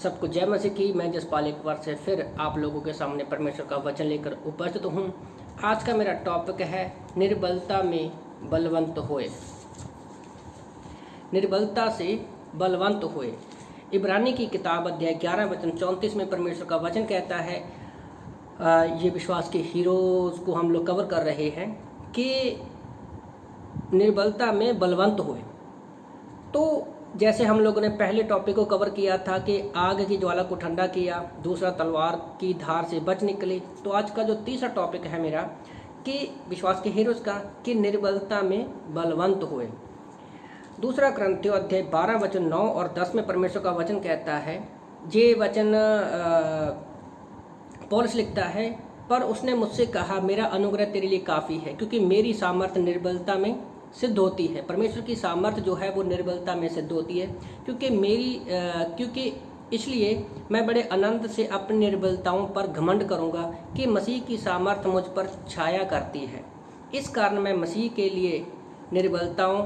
सबको जय मसीह की। मैं जसपाल एक बार से फिर आप लोगों के सामने परमेश्वर का वचन लेकर उपस्थित हूँ। आज का मेरा टॉपिक है निर्बलता में बलवंत होए। निर्बलता से बलवंत होए। इब्रानी की किताब अध्याय 11 वचन 34 में परमेश्वर का वचन कहता है, ये विश्वास के हीरोज को हम लोग कवर कर रहे हैं कि निर्बलता में बलवंत होए। तो जैसे हम लोगों ने पहले टॉपिक को कवर किया था कि आग की ज्वाला को ठंडा किया, दूसरा तलवार की धार से बच निकले, तो आज का जो तीसरा टॉपिक है मेरा कि विश्वास के हीरोज का कि निर्बलता में बलवंत हुए। दूसरा कुरिन्थियों अध्याय 12 वचन 9 और 10 में परमेश्वर का वचन कहता है, ये वचन पौलुस लिखता है, पर उसने मुझसे कहा मेरा अनुग्रह तेरे लिए काफ़ी है, क्योंकि मेरी सामर्थ्य निर्बलता में सिद्ध होती है। परमेश्वर की सामर्थ्य जो है वो निर्बलता में सिद्ध होती है, क्योंकि इसलिए मैं बड़े आनंद से अपनी निर्बलताओं पर घमंड करूंगा कि मसीह की सामर्थ्य मुझ पर छाया करती है। इस कारण मैं मसीह के लिए निर्बलताओं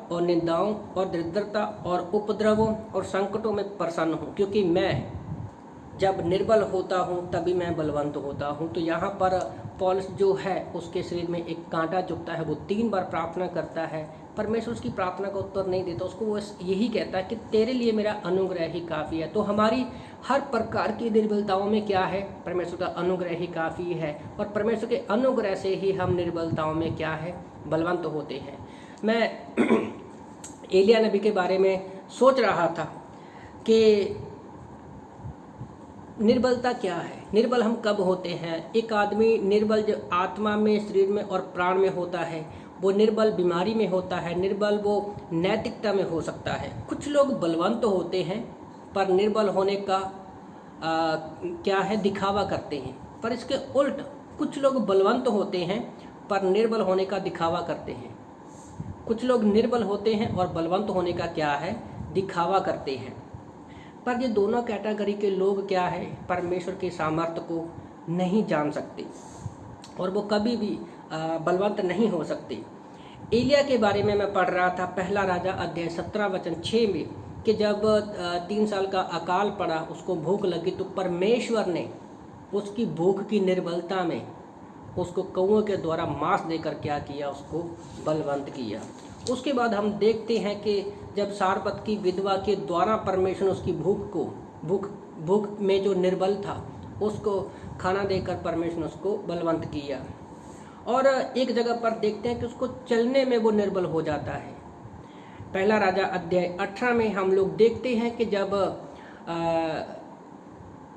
और निंदाओं और दरिद्रता और उपद्रवों और संकटों में प्रसन्न हूँ, क्योंकि मैं जब निर्बल होता हूँ तभी मैं बलवंत होता हूँ। तो यहाँ पर पौलुस जो है उसके शरीर में एक कांटा चुभता है, वो 3 बार प्रार्थना करता है, परमेश्वर उसकी प्रार्थना का उत्तर नहीं देता, उसको वो यही कहता है कि तेरे लिए मेरा अनुग्रह ही काफ़ी है। तो हमारी हर प्रकार की निर्बलताओं में क्या है, परमेश्वर का अनुग्रह ही काफ़ी है, और परमेश्वर के अनुग्रह से ही हम निर्बलताओं में क्या है, बलवंत होते हैं। मैं एलिया नबी के बारे में सोच रहा था कि निर्बलता क्या है, निर्बल हम कब होते हैं। एक आदमी निर्बल जो आत्मा में, शरीर में और प्राण में होता है, वो निर्बल बीमारी में होता है, निर्बल वो नैतिकता में हो सकता है। कुछ लोग बलवंत होते हैं पर निर्बल होने का क्या है, दिखावा करते हैं। पर इसके उल्ट कुछ लोग बलवंत होते हैं पर निर्बल होने का दिखावा करते हैं। कुछ लोग निर्बल होते हैं और बलवंत होने का क्या है, दिखावा करते हैं। पर ये दोनों कैटेगरी के लोग क्या है, परमेश्वर के सामर्थ्य को नहीं जान सकते और वो कभी भी बलवंत नहीं हो सकते। एलिया के बारे में मैं पढ़ रहा था, पहला राजा अध्याय 17 वचन 6 में, कि जब 3 साल का अकाल पड़ा, उसको भूख लगी, तो परमेश्वर ने उसकी भूख की निर्बलता में उसको कौओं के द्वारा मांस देकर क्या किया, उसको बलवंत किया। उसके बाद हम देखते हैं कि जब सारपत की विधवा के द्वारा परमेश्वर उसकी भूख में जो निर्बल था उसको खाना देकर परमेश्वर ने उसको बलवंत किया। और एक जगह पर देखते हैं कि उसको चलने में वो निर्बल हो जाता है। पहला राजा अध्याय 18 में हम लोग देखते हैं कि जब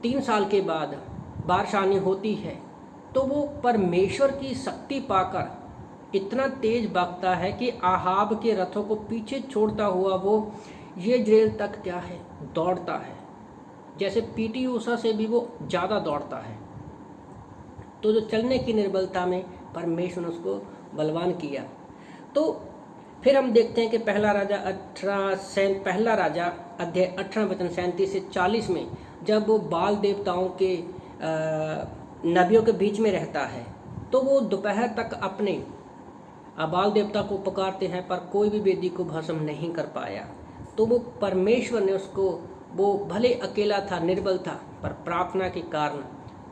3 साल के बाद बारिश आनी होती है तो वो परमेश्वर की शक्ति पाकर इतना तेज भागता है कि आहाब के रथों को पीछे छोड़ता हुआ वो येजरेल तक क्या है, दौड़ता है। जैसे पीटी ऊषा से भी वो ज़्यादा दौड़ता है। तो जो चलने की निर्बलता में परमेश्वर ने उसको बलवान किया। तो फिर हम देखते हैं कि पहला राजा अध्याय 18 वचन 37 से 40 में, जब वो बाल देवताओं के नबियों के बीच में रहता है, तो वो दोपहर तक अपने बाल देवता को पुकारते हैं पर कोई भी वेदी को भस्म नहीं कर पाया। तो वो परमेश्वर ने उसको, वो भले अकेला था, निर्बल था, पर प्रार्थना के कारण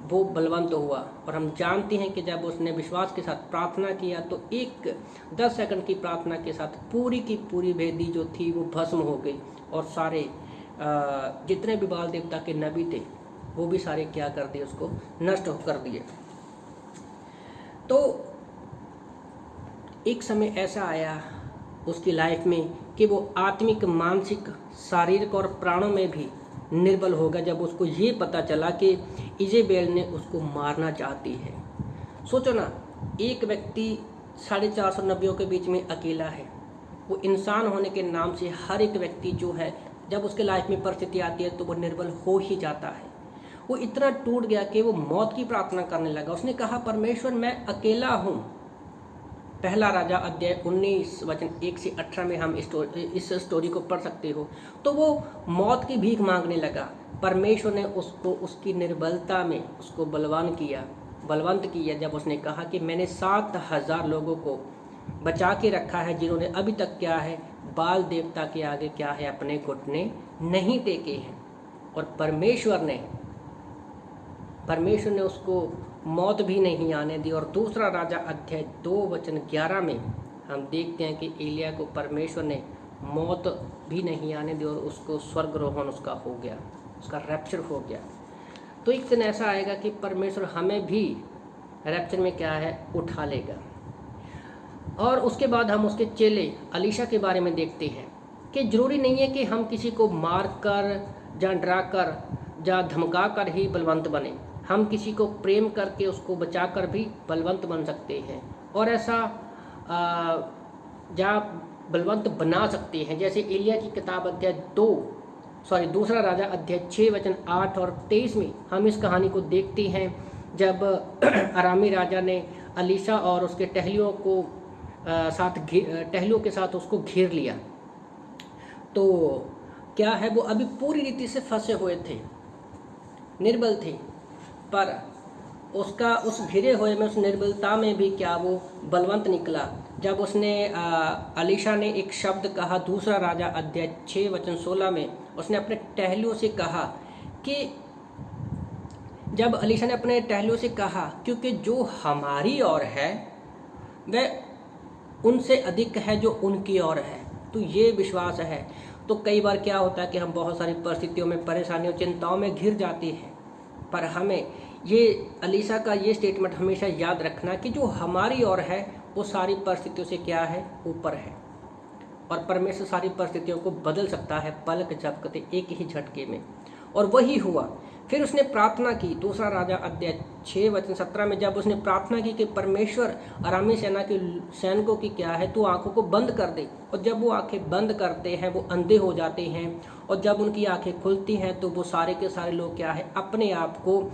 वो बलवंत हुआ। और हम जानते हैं कि जब उसने विश्वास के साथ प्रार्थना किया तो 10 सेकंड की प्रार्थना के साथ पूरी की पूरी वेदी जो थी वो भस्म हो गई, और सारे जितने भी बाल देवता के नबी थे वो भी सारे क्या कर दिए, उसको नष्ट कर दिए। तो एक समय ऐसा आया उसकी लाइफ में कि वो आत्मिक, मानसिक, शारीरिक और प्राणों में भी निर्बल हो गया, जब उसको ये पता चला कि इजेबेल ने उसको मारना चाहती है। सोचो ना, एक व्यक्ति 450 नबियों के बीच में अकेला है। वो इंसान होने के नाम से हर एक व्यक्ति जो है, जब उसके लाइफ में परिस्थिति आती है तो वो निर्बल हो ही जाता है। वो इतना टूट गया कि वो मौत की प्रार्थना करने लगा। उसने कहा, परमेश्वर मैं अकेला हूँ। पहला राजा अध्याय 19 वचन 1 से 18 में हम इस स्टोरी को पढ़ सकते हो। तो वो मौत की भीख मांगने लगा। परमेश्वर ने उसको उसकी निर्बलता में उसको बलवंत किया, जब उसने कहा कि मैंने 7000 लोगों को बचा के रखा है जिन्होंने अभी तक क्या है, बाल देवता के आगे क्या है, अपने घुटने नहीं टेके हैं। और परमेश्वर ने उसको मौत भी नहीं आने दी। और दूसरा राजा अध्याय 2:11 में हम देखते हैं कि एलिया को परमेश्वर ने मौत भी नहीं आने दी और उसको स्वर्गरोहण उसका हो गया, उसका रैप्चर हो गया। तो एक दिन ऐसा आएगा कि परमेश्वर हमें भी रैप्चर में क्या है, उठा लेगा। और उसके बाद हम उसके चेले अलीशा के बारे में देखते हैं कि ज़रूरी नहीं है कि हम किसी को मार कर या डरा कर या धमका कर ही बलवंत बने। हम किसी को प्रेम करके उसको बचा कर भी बलवंत बन सकते हैं और ऐसा या बलवंत बना सकते हैं। जैसे एलिया की किताब अध्याय दूसरा राजा अध्याय 6:8 और 23 में हम इस कहानी को देखते हैं, जब अरामी राजा ने अलीशा और उसके टहलियों के साथ उसको घेर लिया। तो क्या है, वो अभी पूरी रीति से फंसे हुए थे, निर्बल थे, पर उसका उस घिरे हुए में, उस निर्बलता में भी क्या वो बलवंत निकला। जब उसने अलीशा ने एक शब्द कहा, दूसरा राजा अध्याय 6:16 में उसने अपने टहलियों से कहा कि जब अलीशा ने अपने टहलियों से कहा, क्योंकि जो हमारी ओर है वह उनसे अधिक है जो उनकी ओर है। तो ये विश्वास है। तो कई बार क्या होता है कि हम बहुत सारी परिस्थितियों में, परेशानियों, चिंताओं में घिर जाते हैं, पर हमें ये अलीशा का ये स्टेटमेंट हमेशा याद रखना कि जो हमारी ओर है वो सारी परिस्थितियों से क्या है, ऊपर है। और परमेश्वर सारी परिस्थितियों को बदल सकता है पलक झपकते एक ही झटके में। और वही हुआ। फिर उसने प्रार्थना की, दूसरा राजा अध्याय 6:17 में जब उसने प्रार्थना की कि परमेश्वर अरामी सेना के सैनिकों की क्या है, तो आंखों को बंद कर दे। और जब वो आंखें बंद करते हैं वो अंधे हो जाते हैं, और जब उनकी आंखें खुलती हैं तो वो सारे के सारे लोग क्या है, अपने आप को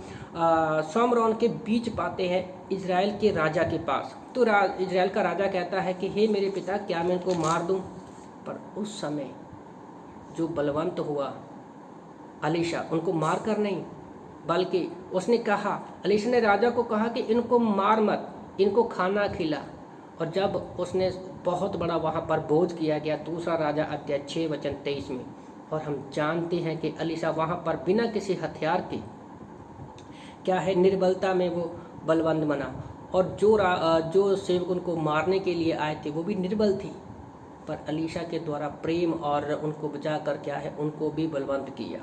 सोमरोन के बीच पाते हैं, इजराइल के राजा के पास। तो इजराइल का राजा कहता है कि हे मेरे पिता, क्या मैं इनको मार दूं? पर उस समय जो बलवंत हुआ अलीशा, उनको मार कर नहीं, बल्कि उसने कहा, अलीशा ने राजा को कहा कि इनको मार मत, इनको खाना खिला। और जब उसने बहुत बड़ा वहाँ पर बोझ किया गया, दूसरा राजा अध्याय 6:23 में, और हम जानते हैं कि अलीशा वहाँ पर बिना किसी हथियार के क्या है, निर्बलता में वो बलवंत बना। और जो सेवक उनको मारने के लिए आए थे वो भी निर्बल थे, पर अलीशा के द्वारा प्रेम और उनको बचा कर क्या है, उनको भी बलवंत किया।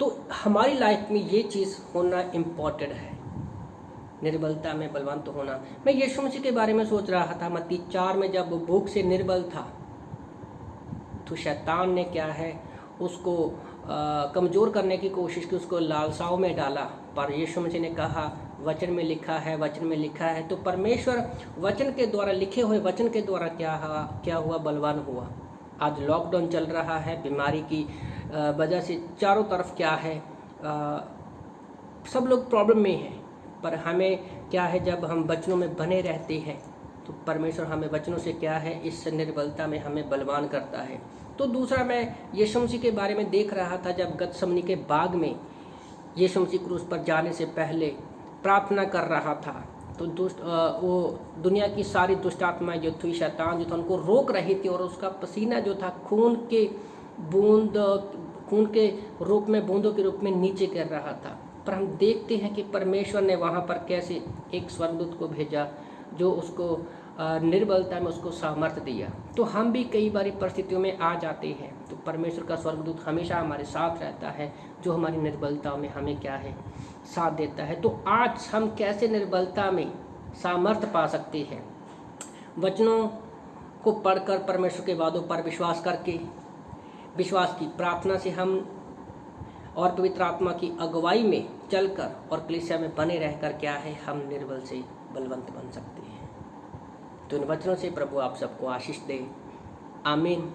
तो हमारी लाइफ में ये चीज़ होना इम्पॉर्टेंट है, निर्बलता में बलवंत होना। मैं यीशु मसीह के बारे में सोच रहा था, मत्ती 4 में जब वो भूख से निर्बल था तो शैतान ने क्या है, उसको कमज़ोर करने की कोशिश की, उसको लालसाओं में डाला। पर यीशु मसीह ने कहा, वचन में लिखा है, वचन में लिखा है। तो परमेश्वर वचन के द्वारा, लिखे हुए वचन के द्वारा क्या हुआ, बलवान हुआ। आज लॉकडाउन चल रहा है, बीमारी की वजह से चारों तरफ क्या है, सब लोग प्रॉब्लम में हैं, पर हमें क्या है, जब हम वचनों में बने रहते हैं तो परमेश्वर हमें वचनों से क्या है, इस निर्बलता में हमें बलवान करता है। तो दूसरा, मैं यीशु मसीह के बारे में देख रहा था, जब गतसमनी के बाग में यीशु मसीह क्रूस पर जाने से पहले प्रार्थना कर रहा था, तो वो दुनिया की सारी दुष्ट आत्माएं जो थी, शैतान जो था, उनको रोक रही थी, और उसका पसीना जो था खून के रूप में, बूंदों के रूप में नीचे गिर रहा था। पर हम देखते हैं कि परमेश्वर ने वहाँ पर कैसे एक स्वर्गदूत को भेजा जो उसको निर्बलता में उसको सामर्थ्य दिया। तो हम भी कई बारी परिस्थितियों में आ जाते हैं, तो परमेश्वर का स्वर्गदूत हमेशा हमारे साथ रहता है, जो हमारी निर्बलता में हमें क्या है, साथ देता है। तो आज हम कैसे निर्बलता में सामर्थ्य पा सकते हैं? वचनों को पढ़कर, परमेश्वर के वादों पर विश्वास करके, विश्वास की प्रार्थना से हम, और पवित्र आत्मा की अगुवाई में चलकर और कलीसिया में बने रहकर क्या है, हम निर्बल से बलवंत बन सकते हैं। तो इन वचनों से प्रभु आप सबको आशीष दे। आमीन।